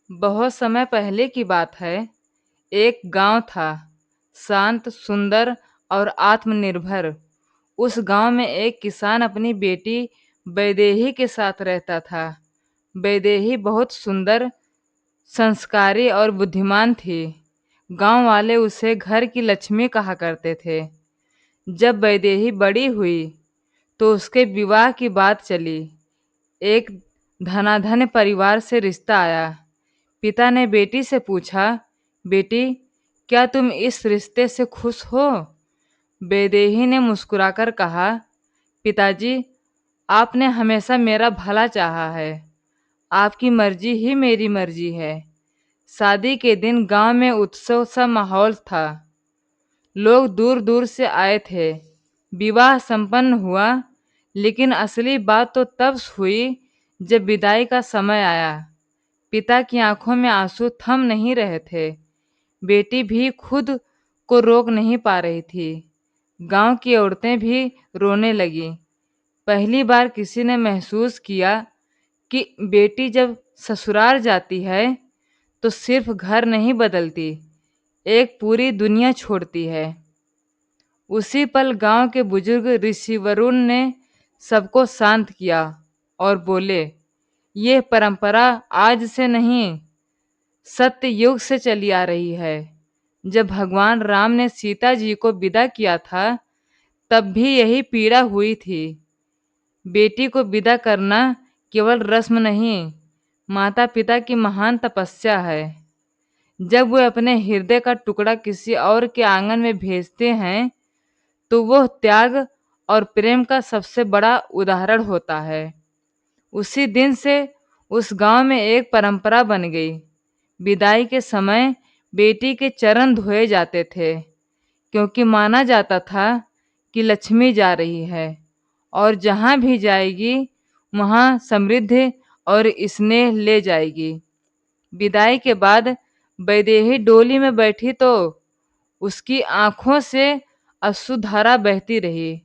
बहुत समय पहले की बात है। एक गांव था, शांत, सुंदर और आत्मनिर्भर। उस गांव में एक किसान अपनी बेटी वैदेही के साथ रहता था। वैदेही बहुत सुंदर, संस्कारी और बुद्धिमान थी। गांव वाले उसे घर की लक्ष्मी कहा करते थे। जब वैदेही बड़ी हुई तो उसके विवाह की बात चली। एक धनाढ्य परिवार से रिश्ता आया। पिता ने बेटी से पूछा, बेटी, क्या तुम इस रिश्ते से खुश हो? वैदेही ने मुस्कुराकर कहा, पिताजी, आपने हमेशा मेरा भला चाहा है। आपकी मर्जी ही मेरी मर्जी है। शादी के दिन गांव में उत्सव सा माहौल था। लोग दूर दूर से आए थे। विवाह संपन्न हुआ, लेकिन असली बात तो तब हुई जब विदाई का समय आया। पिता की आंखों में आंसू थम नहीं रहे थे। बेटी भी खुद को रोक नहीं पा रही थी। गांव की औरतें भी रोने लगीं। पहली बार किसी ने महसूस किया कि बेटी जब ससुराल जाती है तो सिर्फ घर नहीं बदलती, एक पूरी दुनिया छोड़ती है। उसी पल गांव के बुजुर्ग ऋषि वरुण ने सबको शांत किया और बोले, ये परंपरा आज से नहीं, सत्य युग से चली आ रही है। जब भगवान राम ने सीता जी को विदा किया था, तब भी यही पीड़ा हुई थी। बेटी को विदा करना केवल रस्म नहीं, माता पिता की महान तपस्या है। जब वे अपने हृदय का टुकड़ा किसी और के आंगन में भेजते हैं तो वह त्याग और प्रेम का सबसे बड़ा उदाहरण होता है। उसी दिन से उस गांव में एक परंपरा बन गई। विदाई के समय बेटी के चरण धोए जाते थे, क्योंकि माना जाता था कि लक्ष्मी जा रही है और जहाँ भी जाएगी वहाँ समृद्धि और स्नेह ले जाएगी। विदाई के बाद वैदेही डोली में बैठी तो उसकी आंखों से अश्रुधारा बहती रही।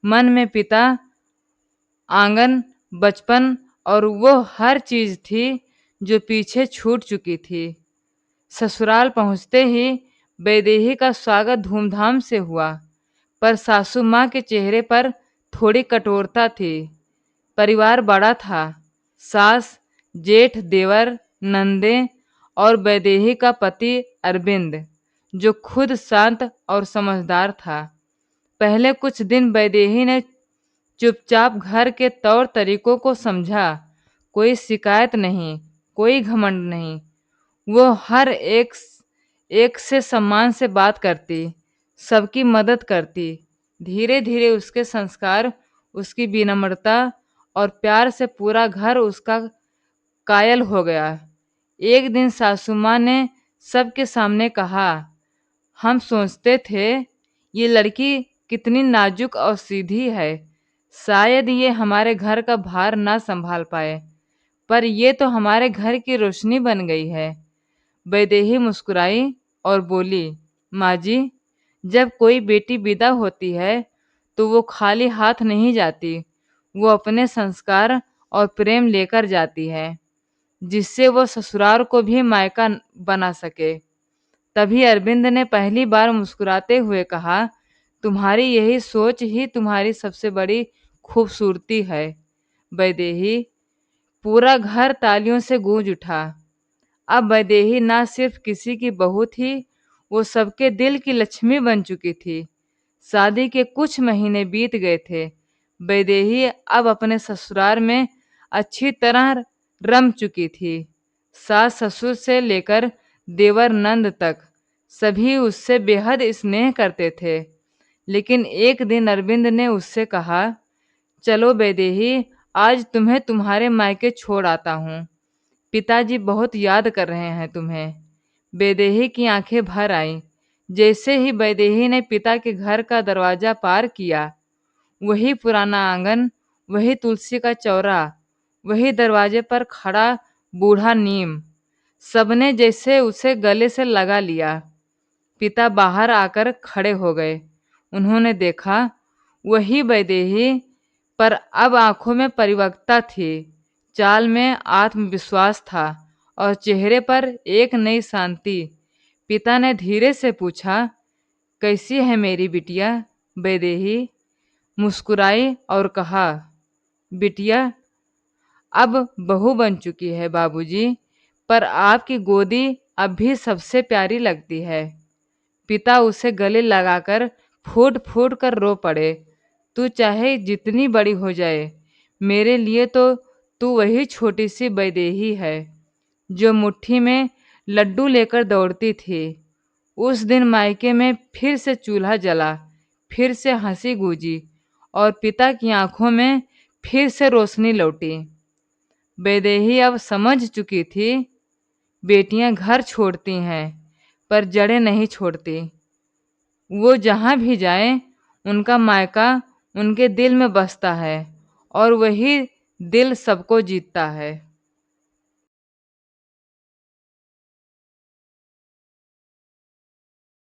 मन में पिता, आंगन, बचपन और वो हर चीज थी जो पीछे छूट चुकी थी। ससुराल पहुंचते ही वैदेही का स्वागत धूमधाम से हुआ, पर सासू माँ के चेहरे पर थोड़ी कठोरता थी। परिवार बड़ा था, सास, जेठ, देवर, नंदे और वैदेही का पति अरविंद, जो खुद शांत और समझदार था। पहले कुछ दिन वैदेही ने चुपचाप घर के तौर तरीकों को समझा। कोई शिकायत नहीं, कोई घमंड नहीं। वो हर एक से सम्मान से बात करती, सबकी मदद करती। धीरे धीरे उसके संस्कार, उसकी विनम्रता और प्यार से पूरा घर उसका कायल हो गया। एक दिन सासू माँ ने सबके सामने कहा, हम सोचते थे ये लड़की कितनी नाजुक और सीधी है, शायद ये हमारे घर का भार ना संभाल पाए, पर ये तो हमारे घर की रोशनी बन गई है। वैदेही मुस्कुराई और बोली, माँ जी, जब कोई बेटी विदा होती है तो वो खाली हाथ नहीं जाती, वो अपने संस्कार और प्रेम लेकर जाती है, जिससे वो ससुराल को भी मायका बना सके। तभी अरविंद ने पहली बार मुस्कुराते हुए कहा, तुम्हारी यही सोच ही तुम्हारी सबसे बड़ी खूबसूरती है। वैदेही, पूरा घर तालियों से गूंज उठा। अब वैदेही ना सिर्फ किसी की बहू थी, वो सबके दिल की लक्ष्मी बन चुकी थी। शादी के कुछ महीने बीत गए थे। वैदेही अब अपने ससुराल में अच्छी तरह रम चुकी थी। सास ससुर से लेकर देवर नंद तक सभी उससे बेहद स्नेह करते थे। लेकिन एक दिन अरविंद ने उससे कहा, चलो वैदेही, आज तुम्हें तुम्हारे मायके छोड़ आता हूँ। पिताजी बहुत याद कर रहे हैं तुम्हें। वैदेही की आंखें भर आईं। जैसे ही वैदेही ने पिता के घर का दरवाजा पार किया, वही पुराना आंगन, वही तुलसी का चौरा, वही दरवाजे पर खड़ा बूढ़ा नीम, सबने जैसे उसे गले से लगा लिया। पिता बाहर आकर खड़े हो गए। उन्होंने देखा, वही वैदेही, पर अब आंखों में परिपक्वता थी, चाल में आत्मविश्वास था और चेहरे पर एक नई शांति। पिता ने धीरे से पूछा, कैसी है मेरी बिटिया? वैदेही मुस्कुराई और कहा, बिटिया अब बहू बन चुकी है बाबूजी, पर आपकी गोदी अब भी सबसे प्यारी लगती है। पिता उसे गले लगाकर फूट फूट कर रो पड़े। तू चाहे जितनी बड़ी हो जाए, मेरे लिए तो तू वही छोटी सी वैदेही है जो मुट्ठी में लड्डू लेकर दौड़ती थी। उस दिन मायके में फिर से चूल्हा जला, फिर से हंसी गूंजी और पिता की आंखों में फिर से रोशनी लौटी। वैदेही अब समझ चुकी थी, बेटियां घर छोड़ती हैं पर जड़ें नहीं छोड़ती। वो जहाँ भी जाए, उनका मायका उनके दिल में बसता है और वही दिल सबको जीतता है।